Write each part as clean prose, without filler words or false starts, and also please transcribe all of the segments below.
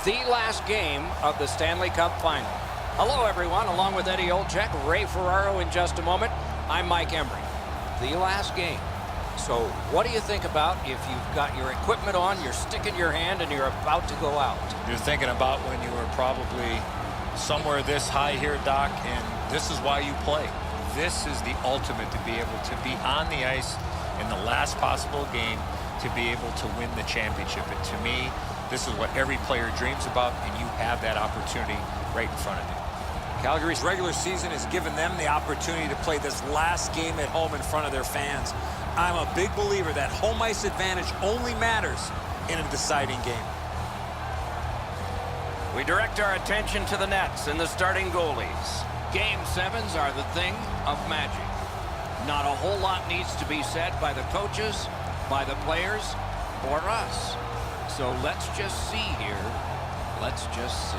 the last game of the Stanley Cup Final. Hello, everyone. Along with Eddie Olczyk, Ray Ferraro in just a moment. I'm Mike Embry. The last game. So what do you think about if you've got your equipment on, you're sticking your hand, and you're about to go out? You're thinking about when you were probably somewhere this high here, Doc, and this is why you play. This is the ultimate, to be able to be on the ice in the last possible game to be able to win the championship. And to me, this is what every player dreams about, and you have that opportunity right in front of you. Calgary's regular season has given them the opportunity to play this last game at home in front of their fans. I'm a big believer that home ice advantage only matters in a deciding game. We direct our attention to the nets and the starting goalies. Game 7s are the thing of magic. Not a whole lot needs to be said by the coaches, by the players, or us. So let's just see here. Let's just see.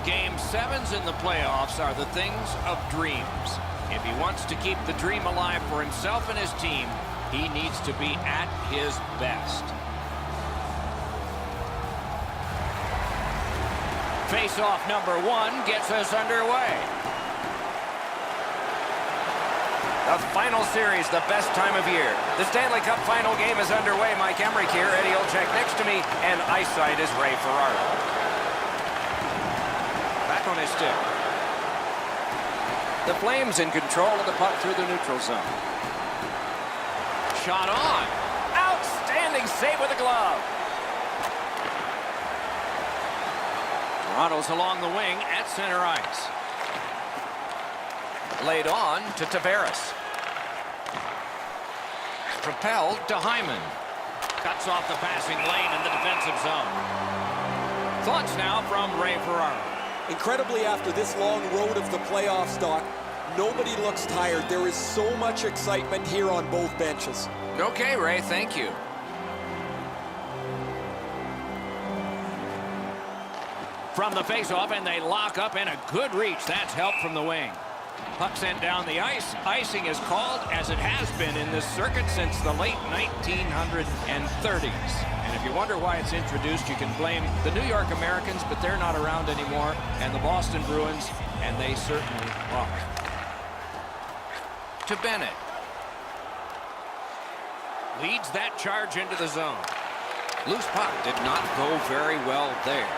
Game 7s in the playoffs are the things of dreams. If he wants to keep the dream alive for himself and his team, he needs to be at his best. Face-off number 1 gets us underway. The final series, the best time of year. The Stanley Cup final game is underway. Mike Embry here, Eddie Olczyk next to me, and ice side is Ray Ferraro. Back on his stick. The Flames in control of the puck through the neutral zone. Shot on. Outstanding save with a glove. Toronto's along the wing at center ice. Laid on to Tavares. Propelled to Hyman. Cuts off the passing lane in the defensive zone. Thoughts now from Ray Ferraro. Incredibly, after this long road of the playoffs, Doc, nobody looks tired. There is so much excitement here on both benches. Okay, Ray, thank you. From the faceoff, and they lock up, and a good reach. That's help from the wing. Puck sent down the ice. Icing is called, as it has been in this circuit since the late 1930s. And if you wonder why it's introduced, you can blame the New York Americans, but they're not around anymore, and the Boston Bruins, and they certainly are. To Bennett. Leads that charge into the zone. Loose puck did not go very well there.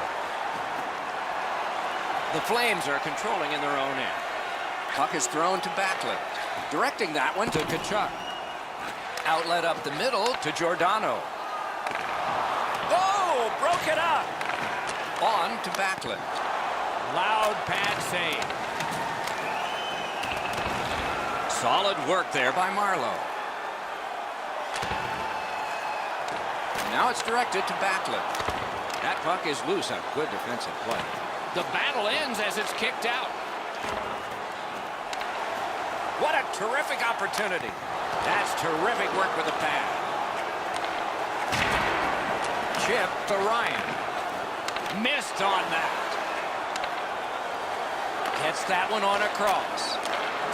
The Flames are controlling in their own end. Puck is thrown to Backlund. Directing that one to Tkachuk. Outlet up the middle to Giordano. Oh, broke it up. On to Backlund. Loud pad save. Solid work there by Marlowe. Now it's directed to Backlund. That puck is loose. A good defensive play. The battle ends as it's kicked out. What a terrific opportunity. That's terrific work with the pad. Chip to Ryan. Missed on that. Gets that one on a cross.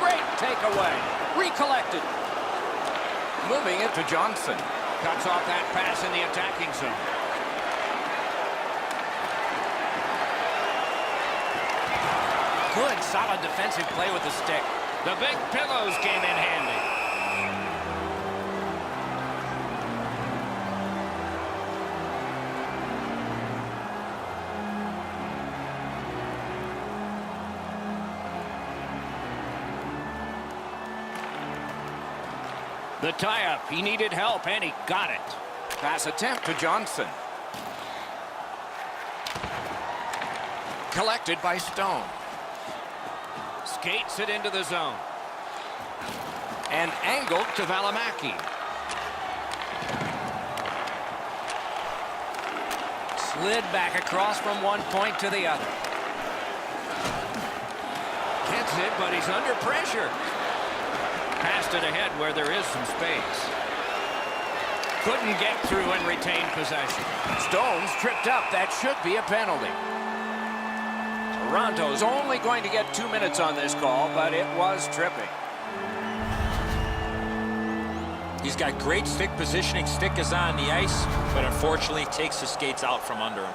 Great takeaway. Recollected. Moving it to Johnson. Cuts off that pass in the attacking zone. Good, solid defensive play with the stick. The big pillows came in handy. The tie-up, he needed help, and he got it. Pass attempt to Johnson. Collected by Stone. Skates it into the zone. And angled to Valimaki. Slid back across from one point to the other. Gets it, but he's under pressure. Passed it ahead where there is some space. Couldn't get through and retain possession. Stone's tripped up. That should be a penalty. Toronto's only going to get 2 minutes on this call, but it was tripping. He's got great stick positioning. Stick is on the ice, but unfortunately takes his skates out from under him.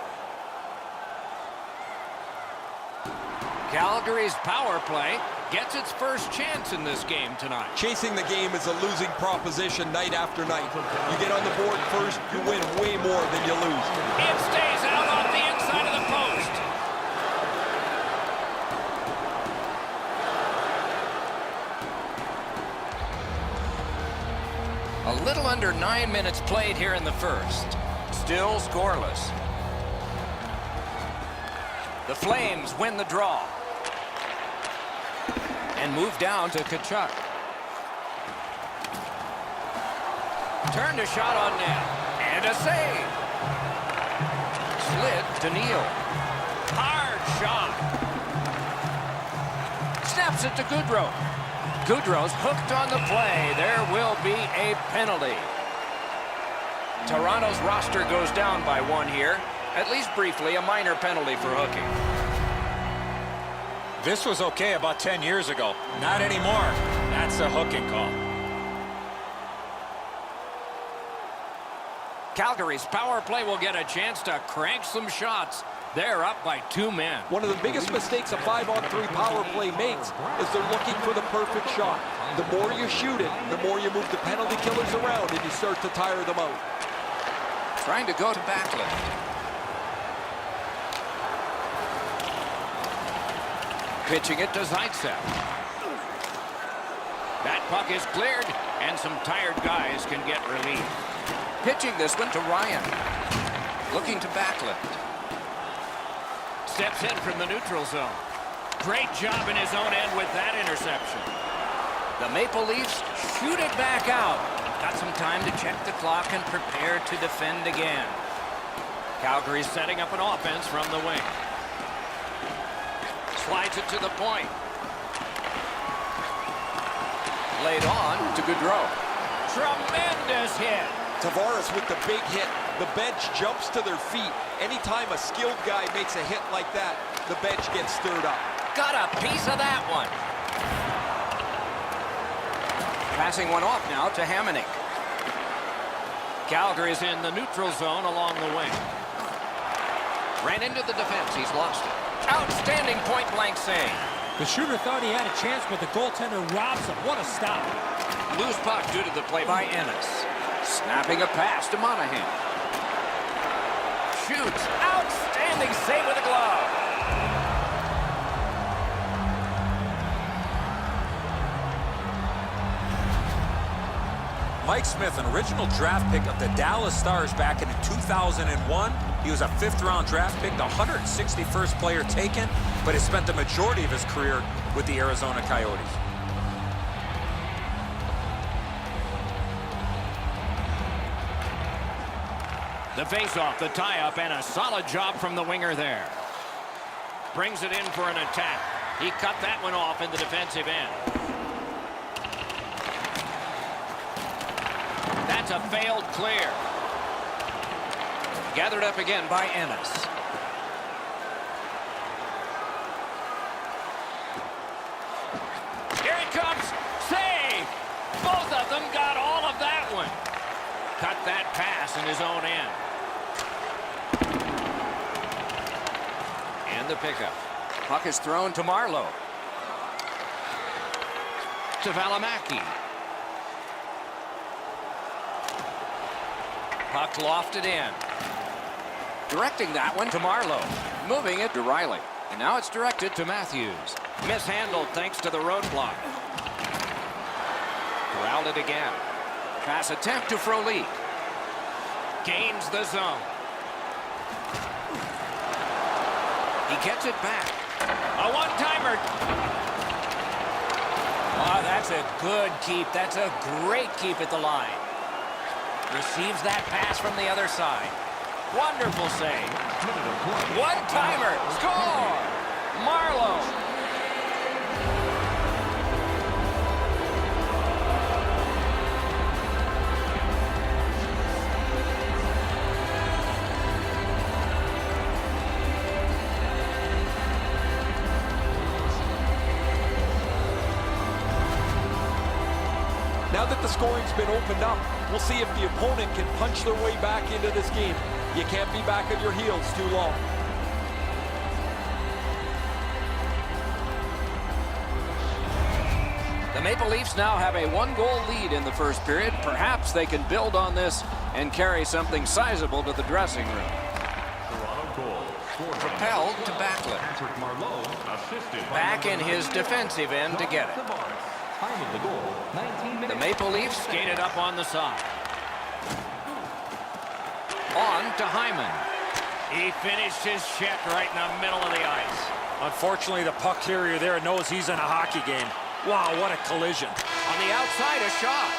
Calgary's power play gets its first chance in this game tonight. Chasing the game is a losing proposition night after night. You get on the board first, you win way more than you lose. It stays out on the inside of the post. A little under 9 minutes played here in the first. Still scoreless. The Flames win the draw. And move down to Tkachuk. Turned a shot on net. And a save. Slid to Neal. Hard shot. Snaps it to Goodrow. Goodrow's hooked on the play. There will be a penalty. Toronto's roster goes down by one here. At least briefly, a minor penalty for hooking. This was okay about 10 years ago. Not anymore. That's a hooking call. Calgary's power play will get a chance to crank some shots. They're up by 2 men. One of the biggest mistakes a 5-on-3 power play makes is they're looking for the perfect shot. The more you shoot it, the more you move the penalty killers around and you start to tire them out. Trying to go to Backlund. Pitching it to Zaitsev. That puck is cleared, and some tired guys can get relief. Pitching this one to Ryan. Looking to Backlund. Steps in from the neutral zone. Great job in his own end with that interception. The Maple Leafs shoot it back out. Got some time to check the clock and prepare to defend again. Calgary's setting up an offense from the wing. Slides it to the point. Laid on to Goodrow. Tremendous hit. Tavares with the big hit. The bench jumps to their feet. Anytime a skilled guy makes a hit like that, the bench gets stirred up. Got a piece of that one. Passing one off now to Hamonic. Calgary's in the neutral zone along the wing. Ran into the defense. He's lost it. Outstanding point-blank save. The shooter thought he had a chance, but the goaltender robs him. What a stop. Loose puck due to the play by Ennis. Snapping a pass to Monahan. Shoots. Outstanding save with a glove. Mike Smith, an original draft pick of the Dallas Stars back in 2001. He was a 5th-round draft pick, the 161st player taken, but has spent the majority of his career with the Arizona Coyotes. The face-off, the tie-up, and a solid job from the winger there. Brings it in for an attack. He cut that one off in the defensive end. That's a failed clear. Gathered up again by Ennis. Here it comes. Save! Both of them got all of that one. Cut that pass in his own end. And the pickup. Puck is thrown to Marlowe. To Valimaki. Puck lofted in. Directing that one to Marlowe. Moving it to Riley. And now it's directed to Matthews. Mishandled thanks to the roadblock. Corralled it again. Pass attempt to Frolik. Gains the zone. He gets it back. A one-timer. Oh, that's a good keep. That's a great keep at the line. Receives that pass from the other side. Wonderful save. One-timer. Score! Marlowe. Now Now that the scoring's been opened up, we'll see if the opponent can punch their way back into this game. You can't be back on your heels too long. The Maple Leafs now have a one-goal lead in the first period. Perhaps they can build on this and carry something sizable to the dressing room. Propelled to Backlund. Back in his defensive end to get it. The Maple Leafs skated up on the side. On to Hyman. He finished his check right in the middle of the ice. Unfortunately, the puck carrier there knows he's in a hockey game. Wow, what a collision. On the outside, a shot.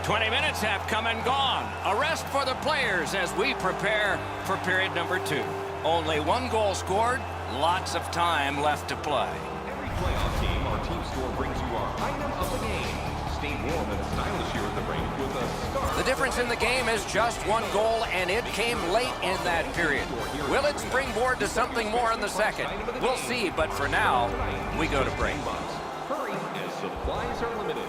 20 minutes have come and gone. A rest for the players as we prepare for period number 2. Only one goal scored, lots of time left to play. Every playoff game, our team store brings you our item of the game. Stay warm and stylish here at the rink with a scarf. The difference in the game is just one goal, and it came late in that period. Will it springboard to something more in the second? We'll see, but for now, we go to break. Hurry, as supplies are limited.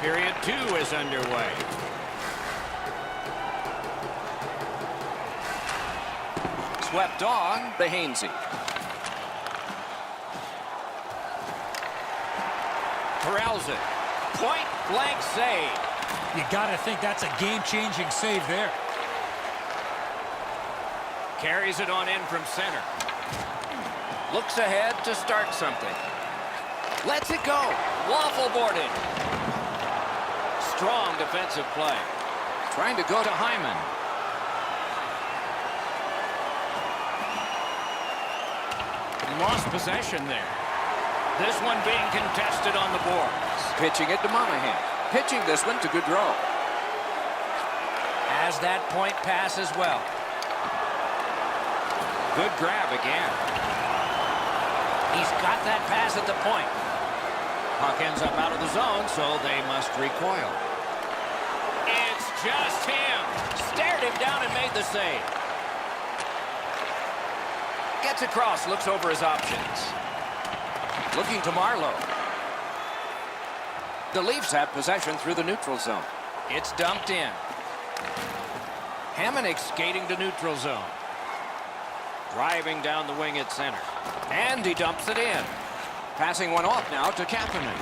Period 2 is underway. Swept on the Hainsey. Corrals it. Point blank save. You got to think that's a game-changing save there. Carries it on in from center. Looks ahead to start something. Lets it go. Waffle boarded. Strong defensive play. Trying to go to Hyman. Lost possession there. This one being contested on the boards. Pitching it to Monahan. Pitching this one to Gaudreau. Has that point pass as well. Good grab again. He's got that pass at the point. Puck ends up out of the zone, so they must recoil. It's just him. Stared him down and made the save. Gets across, looks over his options. Looking to Marlowe. The Leafs have possession through the neutral zone. It's dumped in. Hamonic skating to neutral zone. Driving down the wing at center. And he dumps it in. Passing one off now to Kapanen.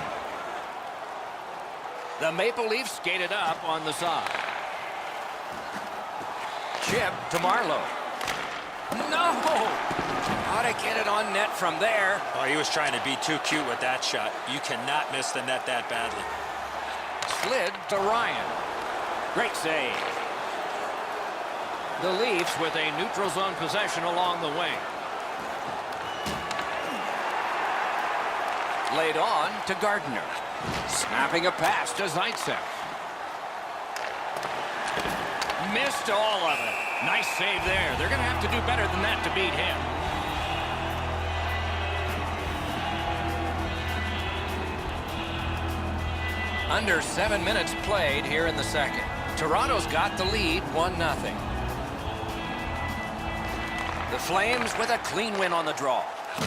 The Maple Leafs skated up on the side. Chip to Marlowe. No! How to get it on net from there. Oh, he was trying to be too cute with that shot. You cannot miss the net that badly. Slid to Ryan. Great save. The Leafs with a neutral zone possession along the wing. Laid on to Gardner. Snapping a pass to Zaitsev. Missed all of it. Nice save there. They're going to have to do better than that to beat him. Under 7 minutes played here in the second. Toronto's got the lead, 1-0. The Flames with a clean win on the draw.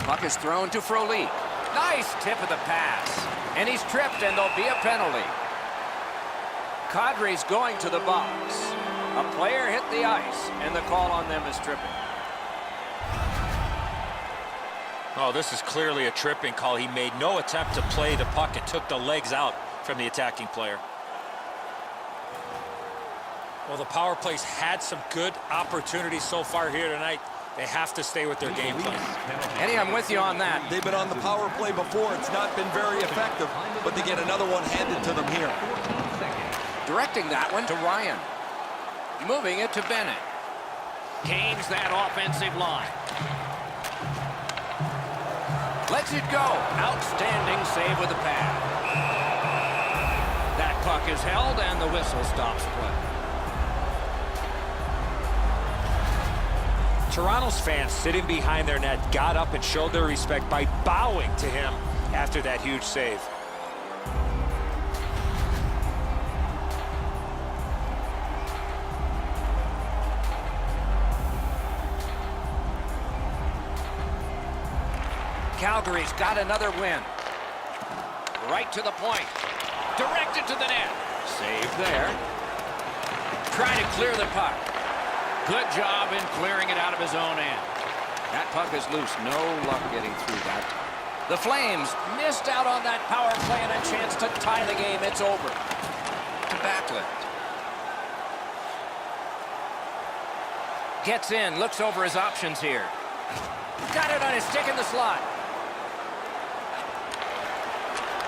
Puck is thrown to Frolik. Nice tip of the pass. And he's tripped, and there'll be a penalty. Kadri's going to the box. A player hit the ice, and the call on them is tripping. Oh, this is clearly a tripping call. He made no attempt to play the puck. It took the legs out from the attacking player. Well, the power plays had some good opportunities so far here tonight. They have to stay with their game plan. Eddie, I'm with you on that. They've been on the power play before. It's not been very effective, but they get another one handed to them here. Directing that one to Ryan. Moving it to Bennett. Gains that offensive line. Lets it go. Outstanding save with the pad. That puck is held, and the whistle stops play. Toronto's fans sitting behind their net got up and showed their respect by bowing to him after that huge save. Calgary's got another win. Right to the point. Directed to the net. Save there. Trying to clear the puck. Good job in clearing it out of his own end. That puck is loose. No luck getting through that. The Flames missed out on that power play and a chance to tie the game. It's over. To Backlund. Gets in. Looks over his options here. Got it on his stick in the slot.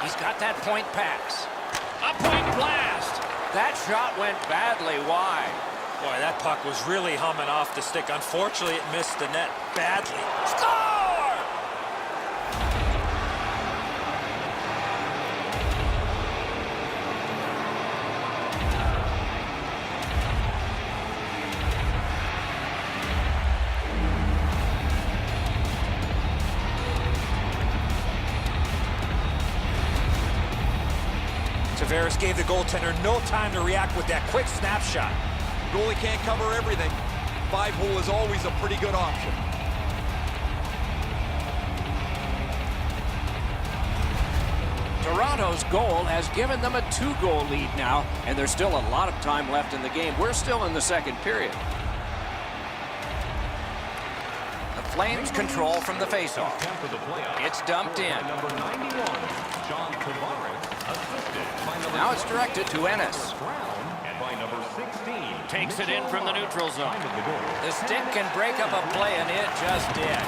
He's got that point pass. A point blast. That shot went badly wide. Boy, that puck was really humming off the stick. Unfortunately, it missed the net badly. Score! Tavares gave the goaltender no time to react with that quick snapshot. Goalie can't cover everything. 5-hole is always a pretty good option. Toronto's goal has given them a 2-goal lead now, and there's still a lot of time left in the game. We're still in the second period. The Flames control from the faceoff. It's dumped in. Now it's directed to Ennis. Takes it in from the neutral zone. The stick can break up a play, and it just did.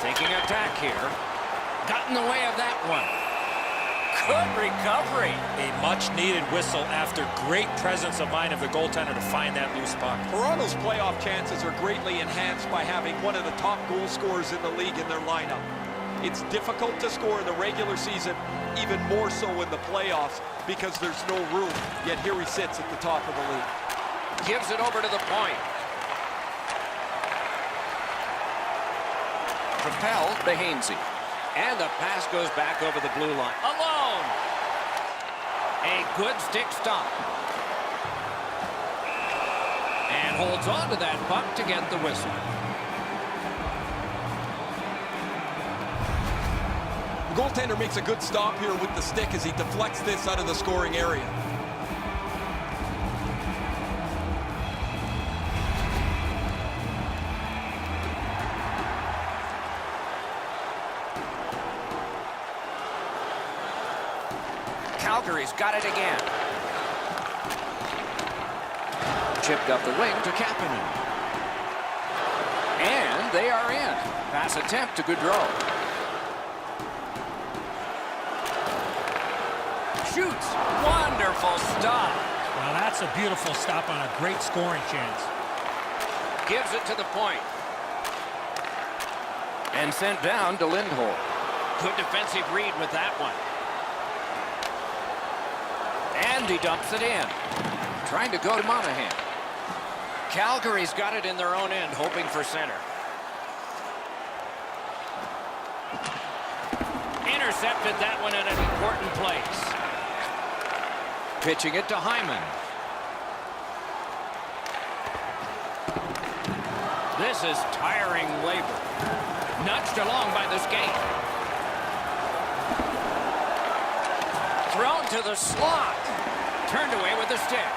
Taking attack here. Got in the way of that one. Good recovery. A much-needed whistle after great presence of mind of the goaltender to find that loose puck. Toronto's playoff chances are greatly enhanced by having one of the top goal scorers in the league in their lineup. It's difficult to score in the regular season, even more so in the playoffs, because there's no room. Yet here he sits at the top of the league. Gives it over to the point. Propelled to Hainsey. And the pass goes back over the blue line. Alone! A good stick stop. And holds on to that puck to get the whistle. The goaltender makes a good stop here with the stick as he deflects this out of the scoring area. Calgary's got it again. Chipped up the wing to Kapanen. And they are in. Pass attempt to Gaudreau. Shoots. Wonderful stop. Well, that's a beautiful stop on a great scoring chance. Gives it to the point. And sent down to Lindholm. Good defensive read with that one. And he dumps it in. Trying to go to Monahan. Calgary's got it in their own end, hoping for center. Intercepted that one at an important place. Pitching it to Hyman. This is tiring labor. Nudged along by the skate. Thrown to the slot. Turned away with the stick.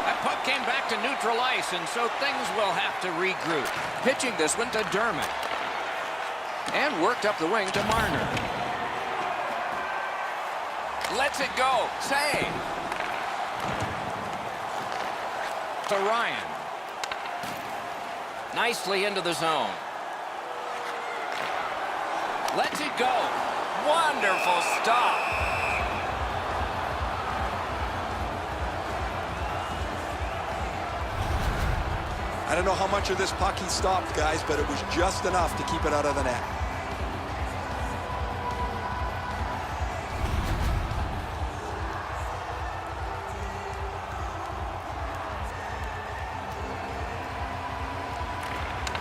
That puck came back to neutral ice, and so things will have to regroup. Pitching this one to Dermott. And worked up the wing to Marner. Lets it go. Save. To Ryan. Nicely into the zone. Lets it go. Wonderful stop. I don't know how much of this puck he stopped, guys, but it was just enough to keep it out of the net.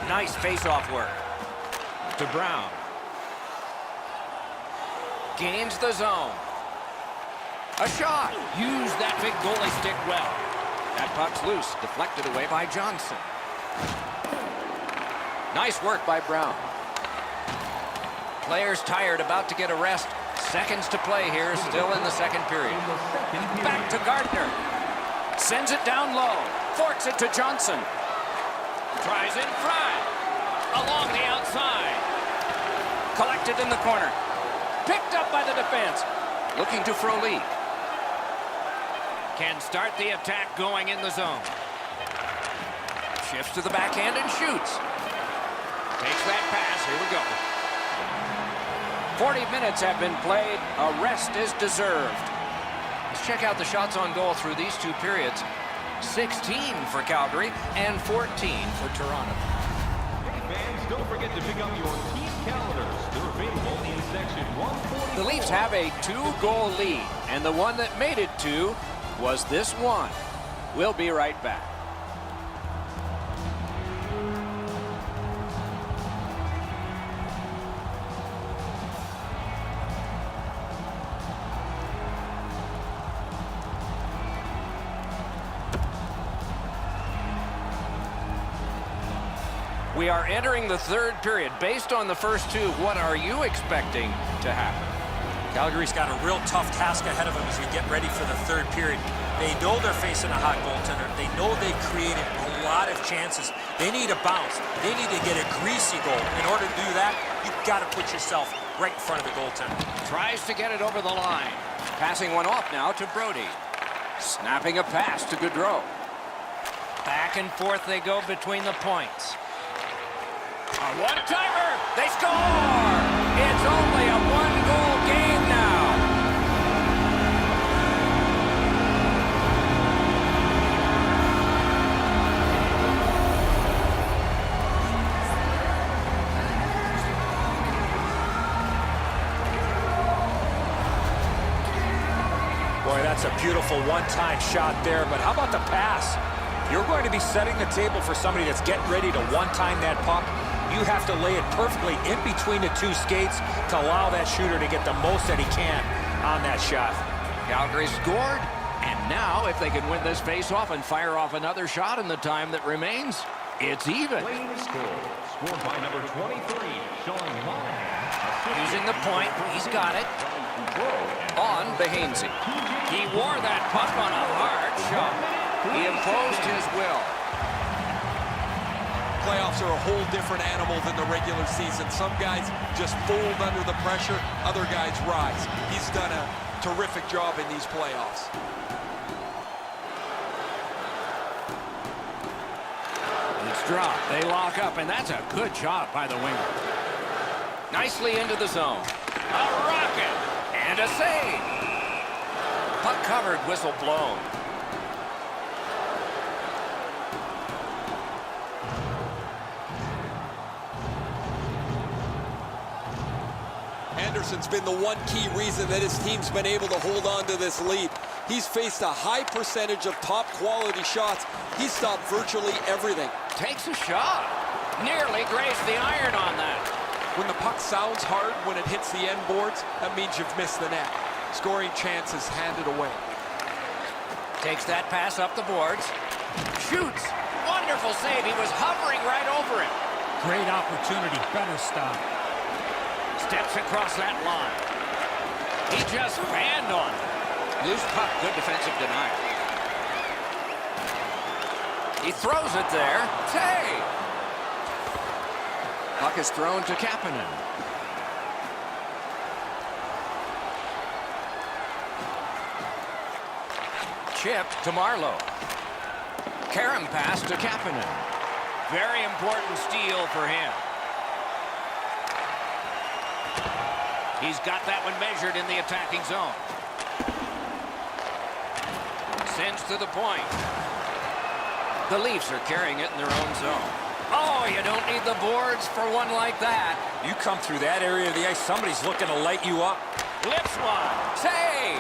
Nice face-off work. To Brown. Gains the zone. A shot. Use that big goalie stick well. That puck's loose. Deflected away by Johnson. Nice work by Brown. Players tired, about to get a rest. Seconds to play here, still in the second period. Back to Gardner. Sends it down low. Forks it to Johnson. Tries in front. Along the outside. Collected in the corner. Picked up by the defense. Looking to Frolik. Can start the attack going in the zone. Shifts to the backhand and shoots. Takes that pass. Here we go. 40 minutes have been played. A rest is deserved. Let's check out the shots on goal through these two periods. 16 for Calgary and 14 for Toronto. Hey fans, don't forget to pick up your team calendars. They're available in section 144. The Leafs have a 2-goal lead, and the one that made it 2 was this one. We'll be right back. We are entering the third period. Based on the first two, what are you expecting to happen? Calgary's got a real tough task ahead of them as we get ready for the third period. They know they're facing a hot goaltender. They know they've created a lot of chances. They need a bounce. They need to get a greasy goal. In order to do that, you've got to put yourself right in front of the goaltender. Tries to get it over the line. Passing one off now to Brody. Snapping a pass to Gaudreau. Back and forth they go between the points. A one-timer! They score! It's only a one-goal game now. Boy, that's a beautiful one-time shot there, but how about the pass? You're going to be setting the table for somebody that's getting ready to one-time that puck. You have to lay it perfectly in between the two skates to allow that shooter to get the most that he can on that shot. Calgary scored, and now if they can win this face-off and fire off another shot in the time that remains, it's even. Scored by number 23, Sean Monahan. Using the point, he's got it. On Behansey. He wore that puck on a hard shot. He imposed his will. Playoffs are a whole different animal than the regular season. Some guys just fold under the pressure. Other guys rise. He's done a terrific job in these playoffs. It's dropped. They lock up, and that's a good shot by the winger. Nicely into the zone. A rocket and a save. Puck covered, whistle blown. Anderson's been the one key reason that his team's been able to hold on to this lead. He's faced a high percentage of top quality shots. He's stopped virtually everything. Takes a shot. Nearly grazed the iron on that. When the puck sounds hard when it hits the end boards, that means you've missed the net. Scoring chances handed away. Takes that pass up the boards. Shoots. Wonderful save. He was hovering right over it. Great opportunity. Better stop. Steps across that line. He just fanned on it. Loose puck. Good defensive denial. He throws it there. Save. Puck is thrown to Kapanen. Chip to Marlowe. Karam pass to Kapanen. Very important steal for him. He's got that one measured in the attacking zone. Sends to the point. The Leafs are carrying it in their own zone. Oh, you don't need the boards for one like that. You come through that area of the ice, somebody's looking to light you up. Lips one. Save.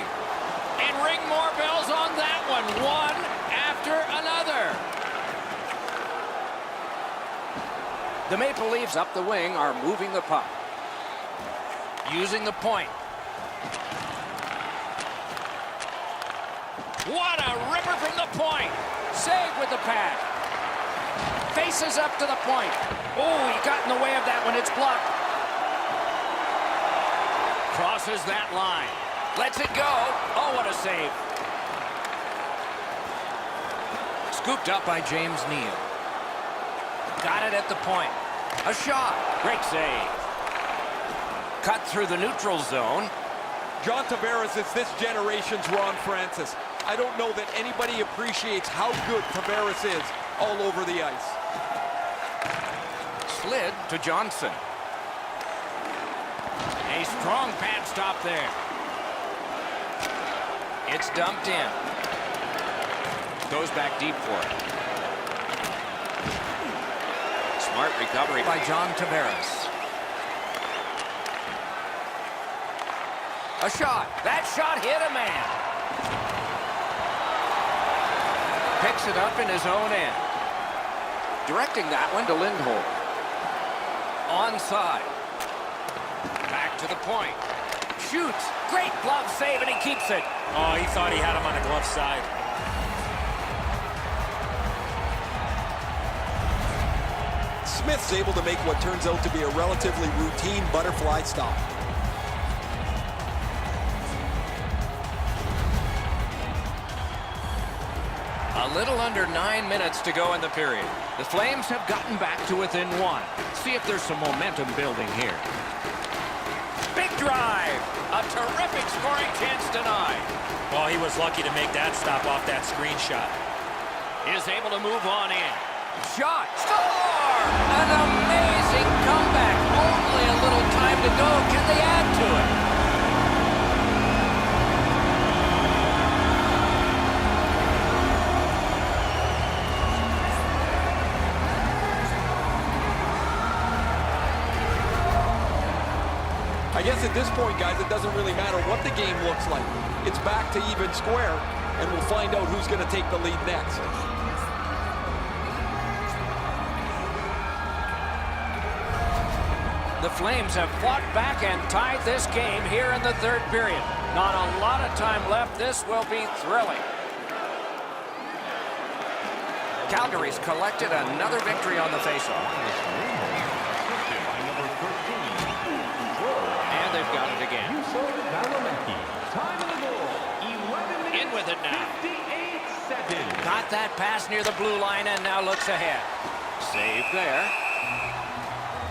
And ring more bells on that one. One after another. The Maple Leafs up the wing are moving the puck. Using the point. What a ripper from the point. Save with the pad. Faces up to the point. Oh, he got in the way of that one. It's blocked. Crosses that line. Lets it go. Oh, what a save. Scooped up by James Neal. Got it at the point. A shot. Great save. Cut through the neutral zone. John Tavares is this generation's Ron Francis. I don't know that anybody appreciates how good Tavares is all over the ice. Slid to Johnson. A strong pad stop there. It's dumped in. Goes back deep for it. Smart recovery by John Tavares. A shot. That shot hit a man. Picks it up in his own end. Directing that one to Lindholm. Onside. Back to the point. Shoots. Great glove save, and he keeps it. Oh, he thought he had him on the glove side. Smith's able to make what turns out to be a relatively routine butterfly stop. A little under 9 minutes to go in the period. The Flames have gotten back to within one. See if there's some momentum building here. Big drive. A terrific scoring chance denied. Well, he was lucky to make that stop off that screenshot. Is able to move on in. Shot. Score! An amazing comeback. Only a little time to go. Can they add to it? I guess at this point, guys, it doesn't really matter what the game looks like. It's back to even square, and we'll find out who's going to take the lead next. The Flames have fought back and tied this game here in the third period. Not a lot of time left. This will be thrilling. Calgary's collected another victory on the faceoff. And they've got it again. In with it now. Got that pass near the blue line and now looks ahead. Save there.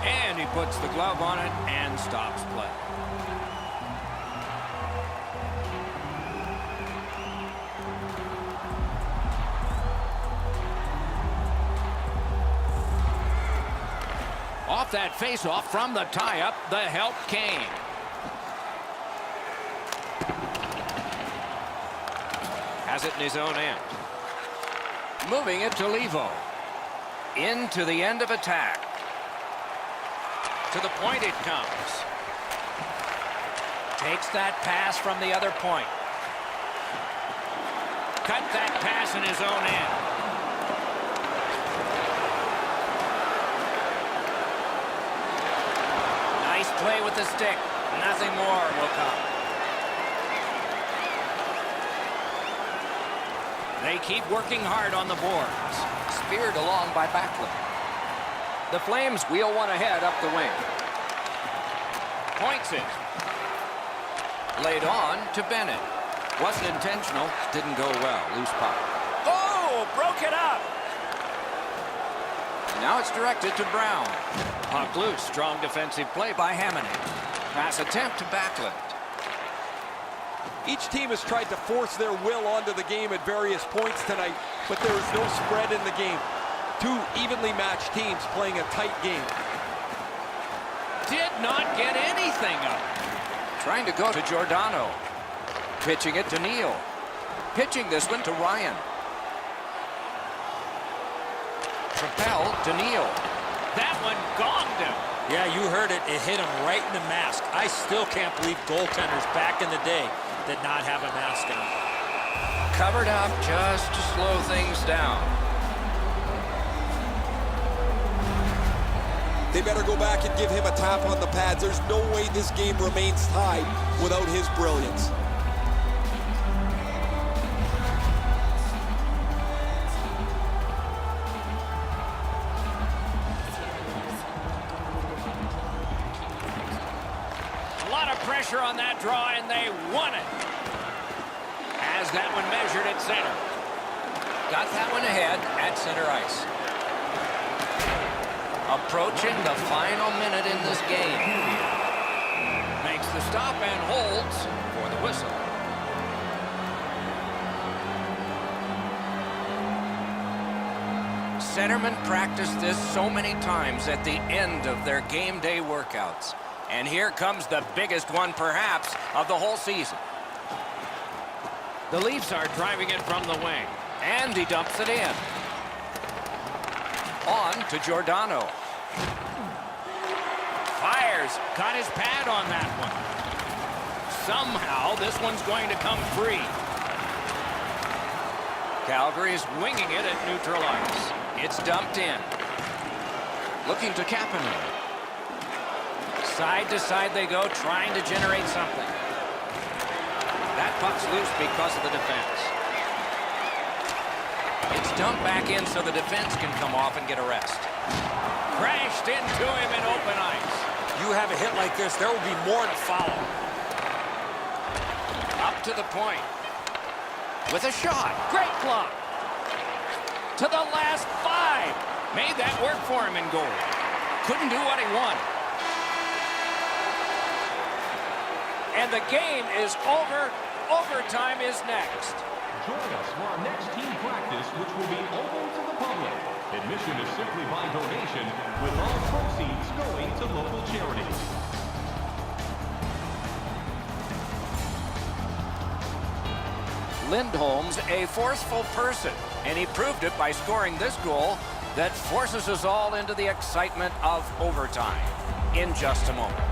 And he puts the glove on it and stops play. Off that face-off from the tie-up, the help came. Has it in his own end. Moving it to Levo. Into the end of attack. To the point it comes. Takes that pass from the other point. cut that pass in his own end. Nice play with the stick. Nothing more will come. They keep working hard on the boards. Speared along by Backlund. The Flames wheel one ahead up the wing. Points it. Laid on to Bennett. Wasn't intentional. Didn't go well. Loose puck. Oh, broke it up. Now it's directed to Brown. Puck loose. Strong defensive play by Hammond. Pass attempt to Backlund. Each team has tried to force their will onto the game at various points tonight, but there is no spread in the game. Two evenly matched teams playing a tight game. Did not get anything up. Trying to go to Giordano. Pitching it to Neal. Pitching this one to Ryan. Propelled to Neal. That one gonged him. Yeah, you heard it. It hit him right in the mask. I still can't believe goaltenders back in the day did not have a mask on. Covered up just to slow things down. They better go back and give him a tap on the pads. There's no way this game remains tied without his brilliance. A lot of pressure on that draw, and they won it. Has that one measured at center. Got that one ahead at center ice. Approaching the final minute in this game. Makes the stop and holds for the whistle. Centermen practice this so many times at the end of their game day workouts. And here comes the biggest one, perhaps, of the whole season. The Leafs are driving it from the wing. And he dumps it in. On to Giordano. Fires. Got his pad on that one. Somehow, this one's going to come free. Calgary is winging it at neutral ice. It's dumped in. Looking to Kapanen. Side to side they go, trying to generate something. That puck's loose because of the defense. It's dumped back in so the defense can come off and get a rest. Crashed into him in open ice. You have a hit like this, there will be more to follow. Up to the point. With a shot. Great block. To the last 5. Made that work for him in goal. Couldn't do what he wanted. And the game is over. Overtime is next. Join us for our next team practice, which will be open to the public. Admission is simply by donation, with all proceeds going to local charities. Lindholm's a forceful person, and he proved it by scoring this goal that forces us all into the excitement of overtime in just a moment.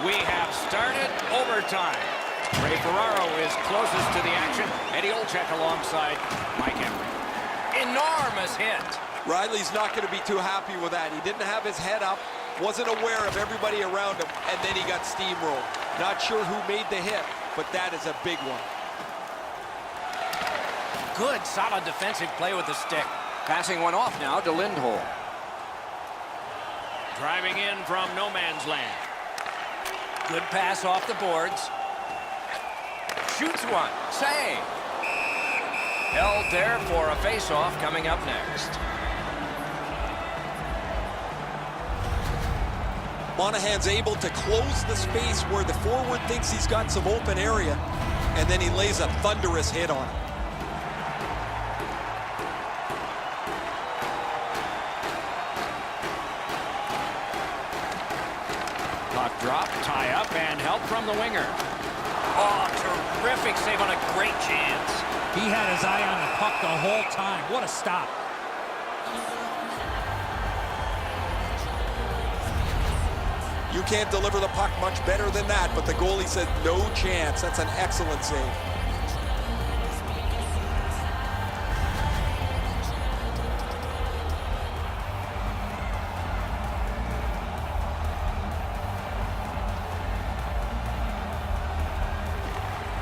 We have started overtime. Ray Ferraro is closest to the action. Eddie Olczyk alongside Mike Emery. Enormous hit. Riley's not going to be too happy with that. He didn't have his head up, wasn't aware of everybody around him, and then he got steamrolled. Not sure who made the hit, but that is a big one. Good, solid defensive play with the stick. Passing one off now to Lindholm. Driving in from no man's land. Good pass off the boards. Shoots one. Save. Held there for a face-off coming up next. Monahan's able to close the space where the forward thinks he's got some open area, and then he lays a thunderous hit on it. Puck drop, tie up, and help from the winger. Oh, terrific save on a great chance. He had his eye on the puck the whole time. What a stop. You can't deliver the puck much better than that, but the goalie said no chance. That's an excellent save.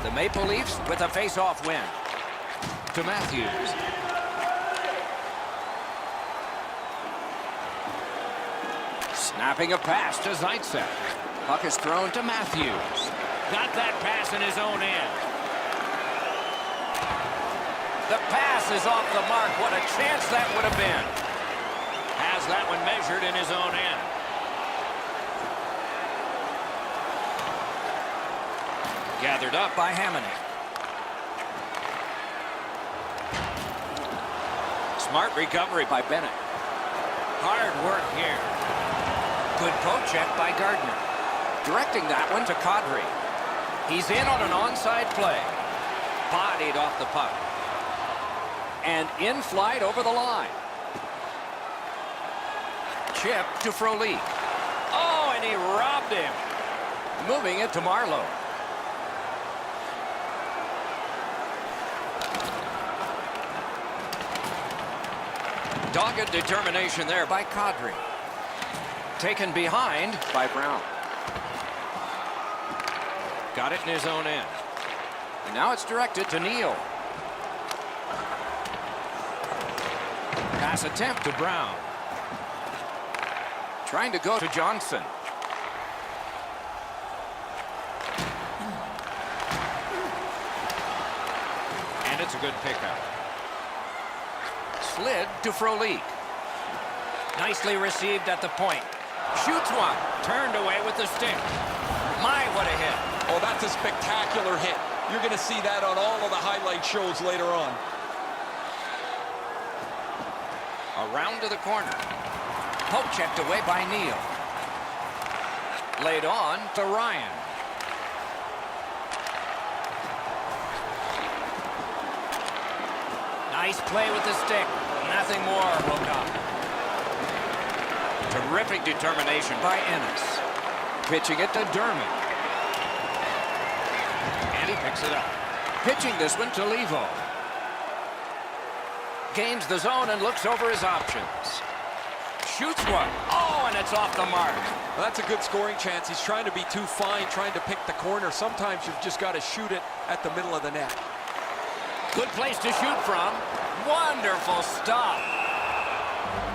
The Maple Leafs with a face-off win. To Matthews. Snapping a pass to Zaitsev. Puck is thrown to Matthews. Got that pass in his own end. The pass is off the mark. What a chance that would have been. Has that one measured in his own end. Gathered up by Hammond. Smart recovery by Bennett. Hard work here. Good poke check by Gardner. Directing that one to Calgary. He's in on an onside play. Bodied off the puck. And in flight over the line. Chip to Frolik. Oh, and he robbed him. Moving it to Marlowe. Dogged determination there by Kadri. Taken behind by Brown. Got it in his own end. And now it's directed to Neal. Pass attempt to Brown. Trying to go to Johnson. And it's a good pickup. Slid to Frolik. Nicely received at the point. Shoots one. Turned away with the stick. My, what a hit. Oh, that's a spectacular hit. You're going to see that on all of the highlight shows later on. Around to the corner. Poke checked away by Neal. Laid on to Ryan. Nice play with the stick. Nothing more will come. Terrific determination by Ennis. Pitching it to Dermott. And he picks it up. Pitching this one to Levo. Gains the zone and looks over his options. Shoots one. Oh, and it's off the mark. Well, that's a good scoring chance. He's trying to be too fine, trying to pick the corner. Sometimes you've just got to shoot it at the middle of the net. Good place to shoot from. Wonderful stop.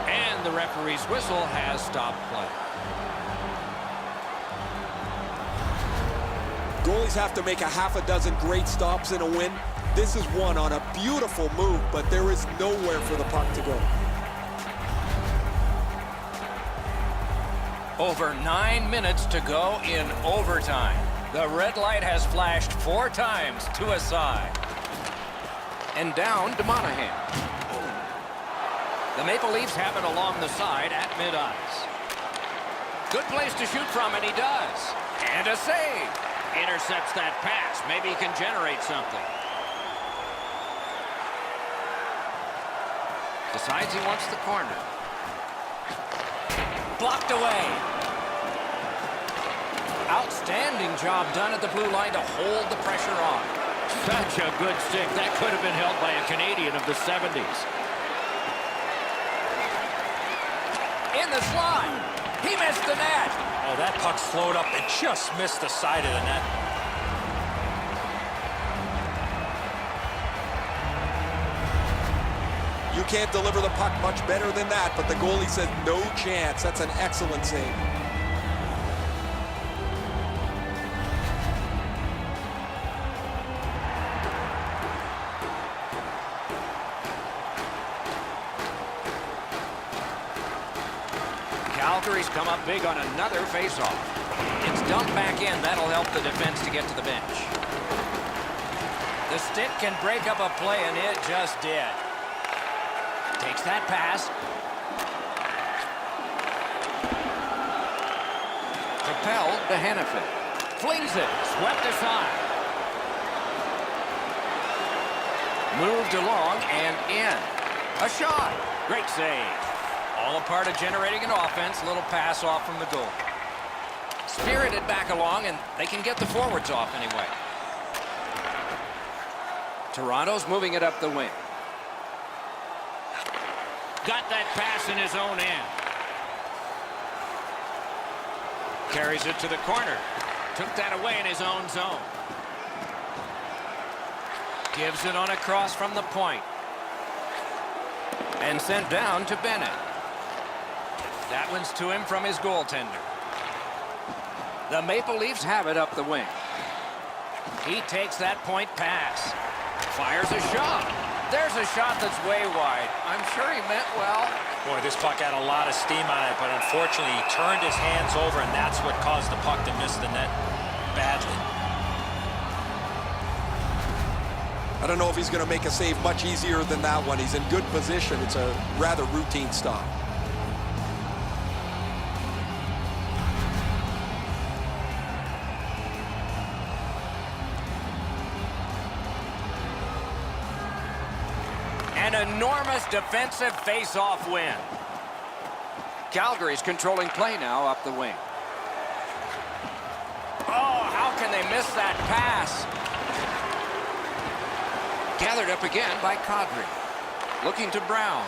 And the referee's whistle has stopped play. Goalies have to make a half a dozen great stops in a win. This is one on a beautiful move, but there is nowhere for the puck to go. Over 9 minutes to go in overtime. The red light has flashed 4 times to a side. And down to Monahan. The Maple Leafs have it along the side at mid-ice. Good place to shoot from, and he does. And a save. Intercepts that pass. Maybe he can generate something. Decides he wants the corner. Blocked away. Outstanding job done at the blue line to hold the pressure on. Such a good stick. That could have been held by a Canadian of the 70s. In the slide. He missed the net. Oh, that puck slowed up and just missed the side of the net. You can't deliver the puck much better than that, but the goalie says no chance. That's an excellent save. Calgary's come up big on another faceoff. It's dumped back in. That'll help the defense to get to the bench. The stick can break up a play, and it just did. Takes that pass. Propelled to Hannafin. Flings it. Swept aside. Moved along and in. A shot. Great save. All a part of generating an offense. Little pass off from the goal. Spirited back along, and they can get the forwards off anyway. Toronto's moving it up the wing. Got that pass in his own end. Carries it to the corner. Took that away in his own zone. Gives it on a cross from the point. And sent down to Bennett. That one's to him from his goaltender. The Maple Leafs have it up the wing. He takes that point pass. Fires a shot. There's a shot that's way wide. I'm sure he meant well. Boy, this puck had a lot of steam on it, but unfortunately he turned his hands over, and that's what caused the puck to miss the net badly. I don't know if he's going to make a save much easier than that one. He's in good position. It's a rather routine stop. An enormous defensive face-off win. Calgary's controlling play now up the wing. Oh, how can they miss that pass? Gathered up again by Calgary. Looking to Brown.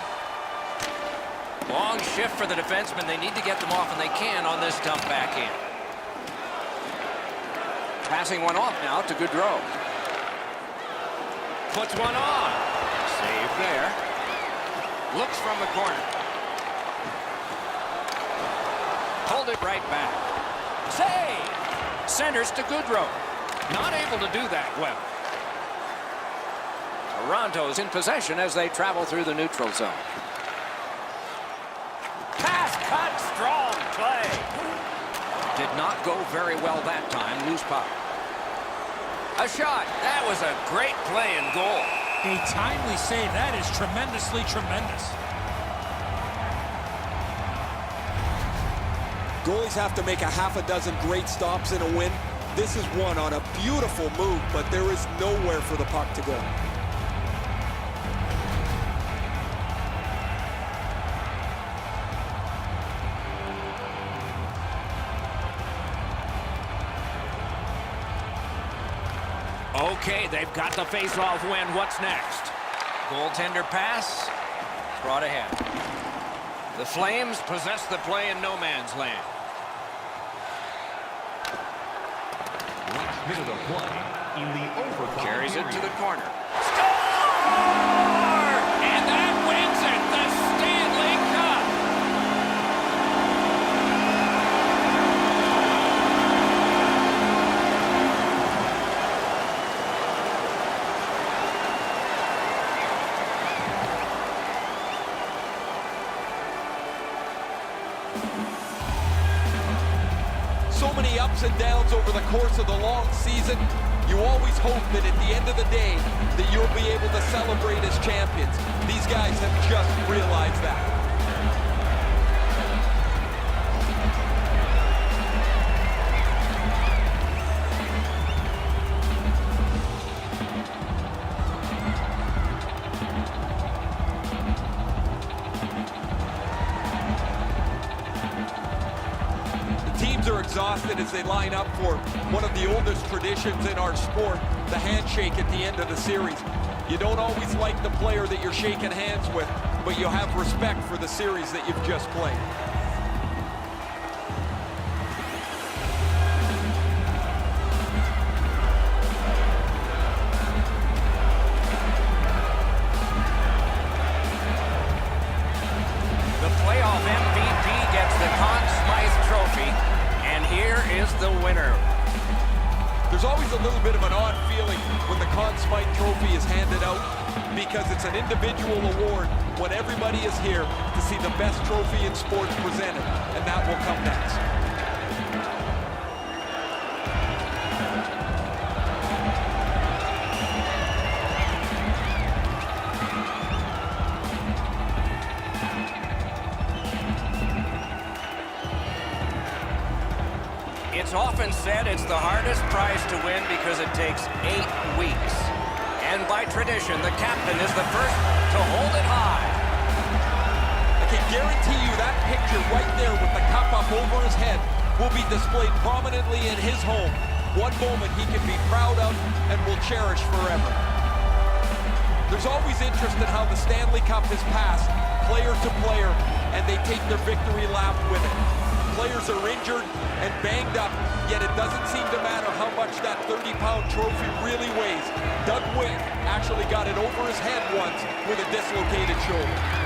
Long shift for the defensemen. They need to get them off, and they can on this dump back in. Passing one off now to Gaudreau. Puts one on. Save there. Looks from the corner. Hold it right back. Save! Centers to Gaudreau. Not able to do that well. Toronto's in possession as they travel through the neutral zone. Pass cut, strong play. Did not go very well that time. Loose puck. A shot. That was a great play and goal. A timely save. That is tremendously tremendous. Goalies have to make a half a dozen great stops in a win. This is one on a beautiful move, but there is nowhere for the puck to go. Okay, they've got the face-off win. What's next? Goaltender pass. Brought ahead. The Flames possess the play in no man's land. Last minute of play in the overtime Carries it to period. the corner. Score! And that wins it, the Stanley Cup. So many ups and downs over the course of the long season. You always hope that at the end of the day that you'll be able to celebrate as champions. These guys have just realized that. Teams are exhausted as they line up for one of the oldest traditions in our sport, the handshake at the end of the series. You don't always like the player that you're shaking hands with, but you have respect for the series that you've just played. the winner. There's always a little bit of an odd feeling when the Conn Smythe Trophy is handed out because it's an individual award when everybody is here to see the best trophy in sports presented, and that will come next. It's often said it's the hardest prize to win because it takes 8 weeks. And by tradition, the captain is the first to hold it high. I can guarantee you that picture right there with the cup up over his head will be displayed prominently in his home. One moment he can be proud of and will cherish forever. There's always interest in how the Stanley Cup is passed, player to player, and they take their victory lap with it. Players are injured and banged up, yet it doesn't seem to matter how much that 30-pound trophy really weighs. Doug Witt actually got it over his head once with a dislocated shoulder.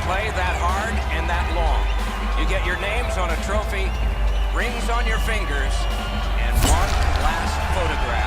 Play that hard and that long. You get your names on a trophy, rings on your fingers, and one last photograph.